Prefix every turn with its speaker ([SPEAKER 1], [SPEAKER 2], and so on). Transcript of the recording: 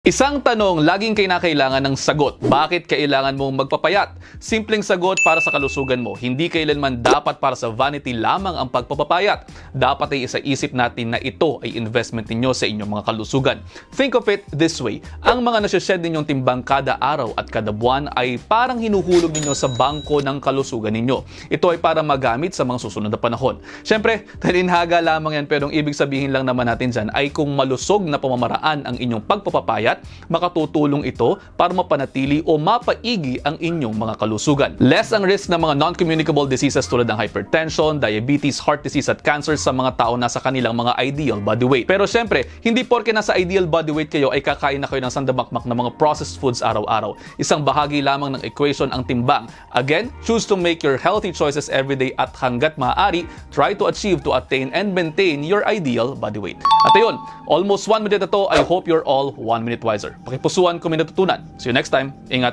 [SPEAKER 1] Isang tanong laging kinakailangan ng sagot. Bakit kailangan mong magpapayat? Simpleng sagot para sa kalusugan mo. Hindi kailanman dapat para sa vanity lamang ang pagpapapayat. Dapat ay isaisip natin na ito ay investment ninyo sa inyong mga kalusugan. Think of it this way. Ang mga nasyashed ninyong timbang kada araw at kada buwan ay parang hinuhulog ninyo sa bangko ng kalusugan ninyo. Ito ay para magamit sa mga susunod na panahon. Siyempre, talinhaga lamang yan, pero ang ibig sabihin lang naman natin dyan ay kung malusog na pamamaraan ang inyong pagpapapayat, makatutulong ito para mapanatili o mapaigi ang inyong mga kalusugan. Less ang risk ng mga non-communicable diseases tulad ng hypertension, diabetes, heart disease at cancer sa mga tao nasa kanilang mga ideal body weight. Pero syempre, hindi porke nasa ideal body weight kayo ay kakain na kayo ng sandamakmak na mga processed foods araw-araw. Isang bahagi lamang ng equation ang timbang. Again, choose to make your healthy choices every day at hanggat maaari, try to achieve, to attain, and maintain your ideal body weight. At ayun, almost 1 minute na to. I hope you're all 1 minute wiser. Pakipusuan kung may natutunan. See you next time. Ingat!